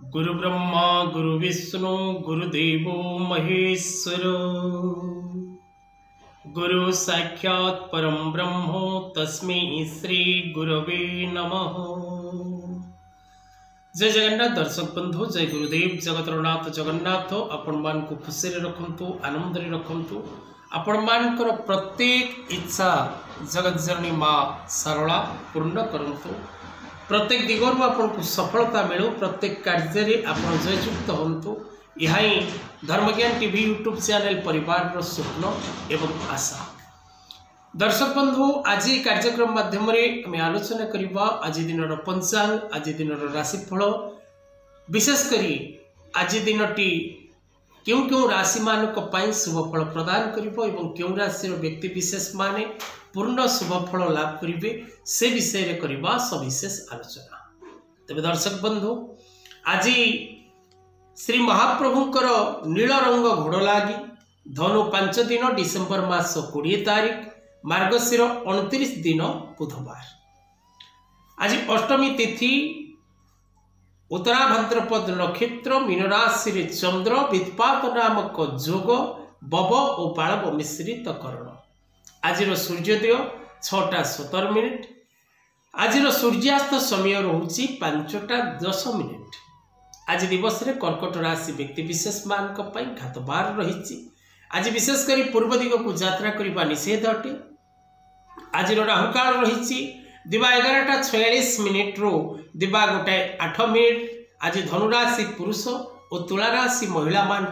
गुरु ब्रह्मा गुरु विष्णु गुरुदेव महेश्वर गुरु साक्षात् परम ब्रह्म तस्मै श्री गुरवे नमः। जय जगन्नाथ दर्शक बंधु, जय गुरुदेव जगतरनाथ जगन्नाथ आपण मान को खुशी रखंतु, आनंद रखंतु। आपण मानकर प्रत्येक इच्छा जगत जननी माँ सारला पूर्ण करंतु। प्रत्येक दिगरु आपन को सफलता मिलू, प्रत्येक कार्य रे आपन जययुक्त होंतु। यह ही धर्मज्ञान टीवी यूट्यूब चैनल परिवार स्वप्न एवं आशा। दर्शक बंधु, आज कार्यक्रम माध्यम आम आलोचना करवा आज दिन पंचांग, आज दिन राशिफल, विशेषकर आज दिनटी क्यों क्यों राशि मानक शुभ फल प्रदान करिबो एवं क्यों राशि व्यक्ति विशेष माने पूर्ण शुभ फल लाभ करेंगे से विषय रे करबा सविशेष आलोचना। तबे दर्शक बंधु, आज श्री महाप्रभुंकर नील रंग घोड़ लगी धनु 5 दिन डिसेम्बर मास 20 तारीख मार्गशीर 29 दिन बुधवार। आज अष्टमी तिथि, उत्तरा भाद्रपद नक्षत्र, मीन राशि रे चंद्र, वित्पात नामक जोग, बब और बाळव मिश्रित करण। आज सूर्योदय 6:17। आज सूर्यास्त समय रोचे 5:10। आज दिवस रे कर्कट राशि व्यक्ति विशेष मान घातबार रही। आज विशेषकर पूर्व दिग को यात्रा करने निषेध अटे। आज राहुकाल रही दिवा 11:46 रू दिवा 1:08। आज धनुराशि पुरुष और तुला राशि महिला मान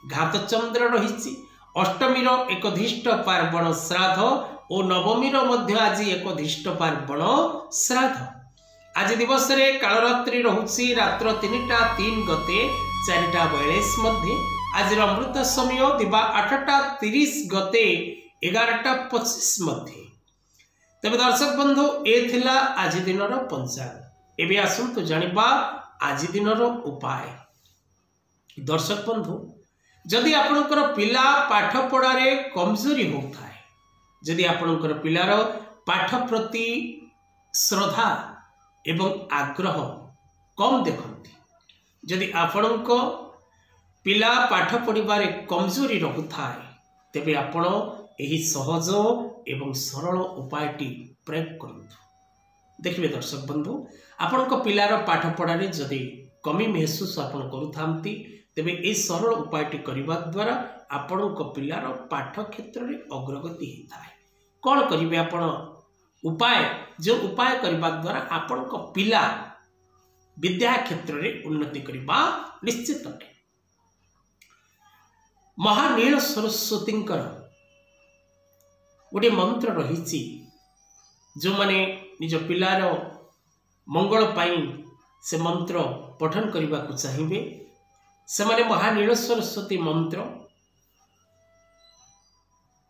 घात चंद्र रही। अष्टमीर एकधिष्ट पार्वण श्राद्ध और नवमीर मध्य आज एकधिष्ट पार्वण श्राद्ध। आज दिवस रे कालरात्रि रहुछि रात्र 3:03 गते 4:42 मध्य। आज अमृत समय दिवा 8:30 गते 11:25 मध्य। तबे दर्शक बंधु, ए थिला आज दिनर पंचांग। एबे आसंतु जानिबा आज दिनर उपाय। दर्शक बंधु, जदि आपणकर पिला पाठ पढ़ारे कमजोरी होता है, जदि आपणकर पिलार पाठ प्रति श्रद्धा एवं आग्रह कम देखती, जदि आपणक पिला पाठ पढ़ारे कमजोरी रहुता है, तेबे आपण एही सहज एवं सरल उपायटी प्रयोग करंतु। देखिए दर्शक बंधु, आपणक पिलार पाठ पढ़ारे जदि कमी महसूस आपण करुथांती, तेबे ए सरल उपायटी करने द्वारा आपणक पिलार पाठ क्षेत्र में अग्रगति होता है। कौन करेंगे आपण उपाय? जो उपाय करने द्वारा आपणक पिला विद्या क्षेत्र में उन्नति करने निश्चित है। महानील सरस्वती गोटे मंत्र रही, जो माने निज पिलार मंगल पाई से मंत्र पठन करने को चाहिए, से माने महानील सरस्वती मंत्र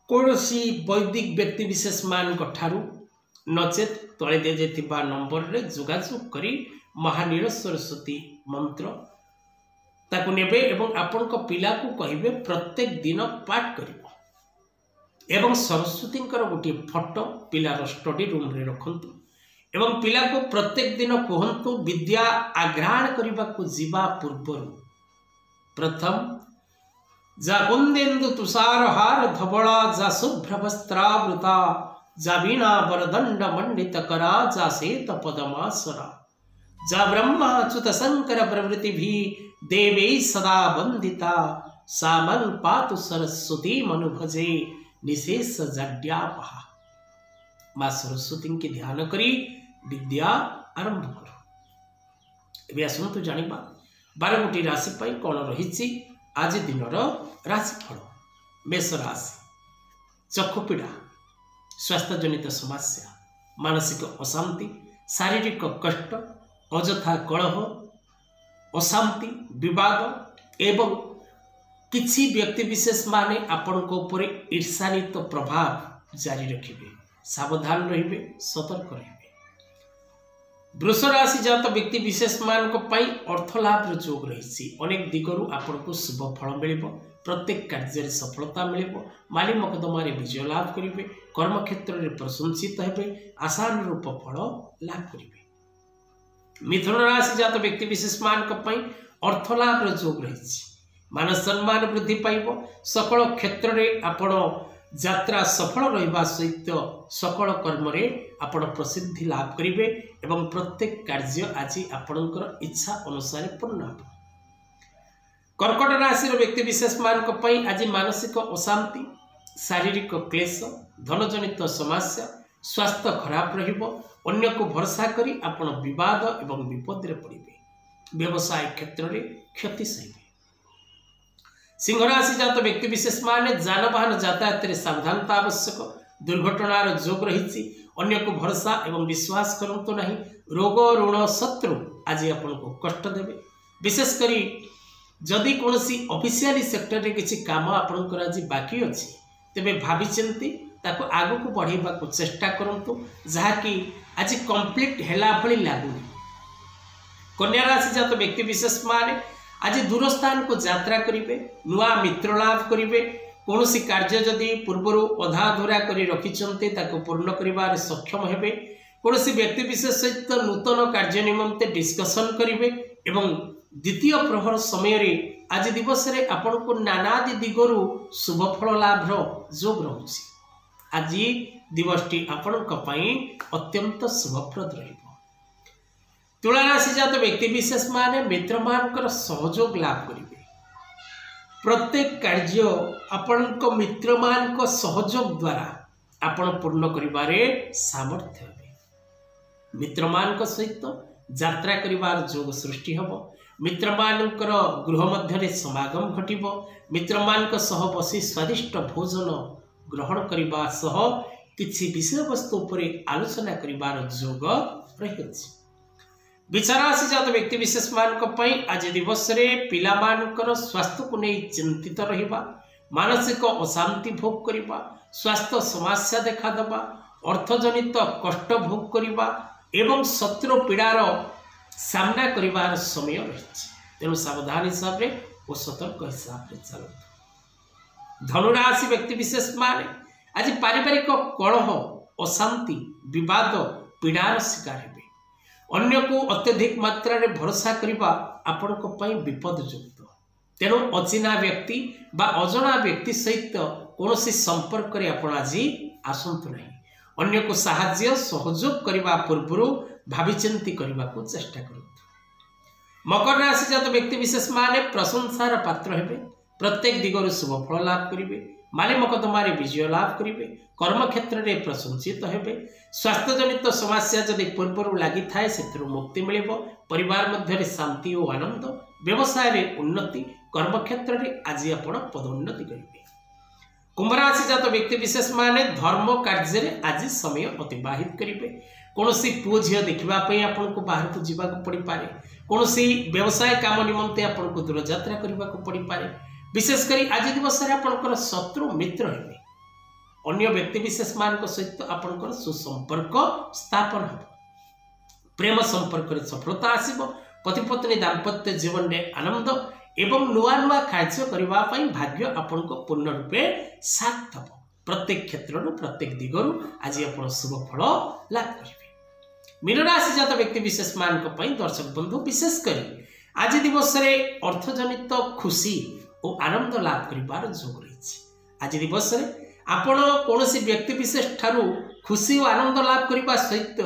कौनसी वैदिक व्यक्ति विशेष मान ठारू नचेत तले दि जाइथिबा नंबर रे जोगाजोग करी महानील सरस्वती मंत्र ताकु नेबे एवं आपन को पिला को कहिबे प्रत्येक दिन पाठ करिवो एवं सरस्वती गोटे फोटो पिलार स्टडी रूम रे रखंतु एवं पिला को प्रत्येक दिन कहंतु विद्या आग्रहण करबा को जीवा पूर्वरु प्रथम जा कुंदेन्दु तुषारहार धवला, जा शुभ्रवस्त्रावृता, जा वीणा वरदंड मंडित करा, जा श्वेत पदमासरा, जा ब्रह्माच्युत शंकर प्रवृत्ति भी देवे सदा वंदिता, सामन पातु सरस्वती मनु भजे निशेष जड्यापहा। माँ सरस्वती के ध्यान करी विद्या आरंभ करो। ए आसतु जानिबा 12 गोटी राशि पाई कौन रही आज दिनर राशिफल। मेष राशि, चक्षुपीड़ा, स्वास्थ्य जनित समस्या, मानसिक अशांति, शारीरिक कष्ट, अजथा कलह, अशांति, विवाद एवं किसी व्यक्ति विशेष माने आपण को ऊपर ईर्षान्वित प्रभाव जारी रखिबे। सावधान रहिबे, सतर्क रहिबे। वृष राशि जात व्यक्ति विशेष मान अर्थ लाभ जोग रही। अनेक दिगरु आपन को शुभ फल मिलिबो, प्रत्येक कार्य सफलता मिलिबो, माली मकदमारे विजय लाभ करिवे, कर्म क्षेत्र में प्रशंसित हेबे, आशानुरूप फल लाभ करिवे। मिथुन राशि जात व्यक्ति विशेष मान अर्थलाभ जोग रही मान सम्मान वृद्धि पाइब सकल क्षेत्र में आपण यात्रा सफल रहिबा सहित सकल कर्म रे आपण प्रसिद्धि लाभ करिवे एवं प्रत्येक कार्य आज आपणकर इच्छा अनुसार पूर्ण हो। कर्कट राशि व्यक्ति विशेष मान आज मानसिक अशांति शारीरिक क्लेश धनजनित समस्या स्वास्थ्य खराब रहिबो अन्य को भरोसा करी आपण विवाद एवं विपद रे पड़िबे व्यवसाय क्षेत्र में क्षति सहिबे। सिंह राशि जात व्यक्ति विशेष माने जानवाहन यातायात रे सावधानता आवश्यक दुर्घटनार जोग रही अन्य को भरोसा एवं विश्वास करंतु नहीं रोग ऋण शत्रु आज आपन को कष्ट देवे विशेष करी जदि कोनसी ऑफिशियली सेक्टर रे किछि काम आपन कर आज बाकी अछि तेबे भाबी चिंती ताको आगु को बढ़ेबा को चेष्टा करंतु जहा कि आज कंप्लीट हेला भली लागुनी। कन्या राशि जात व्यक्ति विशेष माने आज दूर स्थान को यात्रा करिवे नुआ मित्र लाभ करिवे कौनसी कार्य जदि पूर्वर अधा अधूरा करी रखिछन्ते ताको पूर्ण करिवार सक्षम हेबे कौनसी व्यक्ति विशेष सहित नूतन कार्य निमंते डिस्कशन करिवे एवं द्वितीय प्रहर समय रे आज दिवस रे आपण को नानादि दिगरु शुभ फल लाभ जोग रहुछि। आज दिवसटी आपण को पई अत्यंत शुभप्रद रहिबो। तुला राशि जात व्यक्ति विशेष माने मित्र मानकर सहयोग लाभ करिवे प्रत्येक कार्य आपण को मित्र मान को सहयोग द्वारा आपण पूर्ण करिवारे सामर्थ्य हेबे मित्र मान को सहित यात्रा करिवार जोग सृष्टि हबो मित्र मानकर गृह मध्य समागम घटिबो मित्र मान को सह बसी स्वादिष्ट भोजन ग्रहण करिबा सह किछि विषय वस्तु उपरे आलोचना करिवार जोग रहिछि। विचारासी जात व्यक्ति विशेष मान आज दिवस रे पिला मानकर स्वास्थ्य को नहीं चिंतित रहिबा मानसिक अशांति भोग करिबा स्वास्थ्य समस्या देखा दबा अर्थजनित कष्ट भोग करिबा एवं शत्रु पीड़ार सामना करिवार समय रही तेणु सावधान हिसाब रे और सतर्क हिसाब रे चलतु। धनुराशि व्यक्ति विशेष माने आज पारिवारिक कलह अशांति विवाद पीड़ार शिकार हेबे अन्य को अत्यधिक मात्रा रे भरोसा करिबा आपण को पई विपदयुक्त तेणु अचिना व्यक्ति बा अजना व्यक्ति सहित कौनसी संपर्क रे आपण आज आसंतु नहीं अन्य को साहाय्य सहयोग करने पूर्व भाविचिंती करने को चेष्टा करतु। मकर राशि जात व्यक्ति विशेष माने प्रशंसार पात्र हेबे प्रत्येक दिगरु शुभ फल लाभ करिवे माले मकदमारे विजय लाभ करिवे कर्म क्षेत्र में प्रशंसित हेबे स्वास्थ्य जनित समस्या जदि पूर्व लगी थाए से मुक्ति मिलिबो परिवार मध्य शांति और आनंद व्यवसाय रे उन्नति कर्म क्षेत्र में आज आपण पदोन्नति करिवे। कुंभ राशि जात व्यक्ति विशेष माने धर्म कार्य रे आज समय अतिबाहित करिवे कौनसी पुओ झियो देखिबा पई आपण को बाहर को जीवा को पड़ी पारे कौनसी व्यवसाय काम निमंते आपण को दूर यात्रा करबा को पड़ी पारे विशेष करी आज दिवस रे आपणकर शत्रु मित्र हेबे अन्य व्यक्ति विशेष मान को सहित आपणकर सुसंपर्क स्थापन हो प्रेम संपर्क रे सफलता आसीबो पति पत्नी दाम्पत्य जीवन में आनंद एवं नुआ नुआ कार्य करबा पई भाग्य आपण को पूर्ण रूपे साथ दबो प्रत्येक क्षेत्र प्रत्येक दिगरु आज आपण शुभ फल लाभ करिवे। मीन राशि जात व्यक्ति विशेष मान को पई दर्शक बंधु विशेष करी आज दिवस रे अर्थजनित खुशी और आनंद लाभ करिबार जोग रही आज दिवस रे आपण कौनसी व्यक्ति विशेष ठारू खुशी और आनंद लाभ करने सहित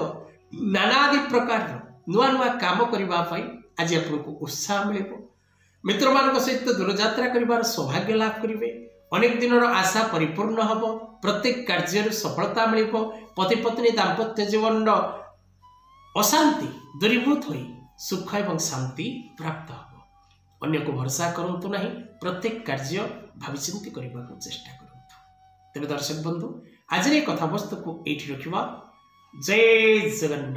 नानादि प्रकार नुआ नुआ काम करने आज आपको उत्साह मिले मित्र मान सहित दूरयात्रा कर सौभाग्य लाभ करेंगे अनेक दिन आशा परिपूर्ण हम प्रत्येक कार्य सफलता मिल पति पत्नी दाम्पत्य जीवन अशांति दूरीभूत हो सुख एवं शांति प्राप्त हो अन्य को भरोसा करंतु नहीं प्रत्येक कार्य भाविचिंती करने को चेष्टा करूँ। तेरे दर्शक बंधु आज कथा वस्तु को ये रखा। जय जगन्नाथ।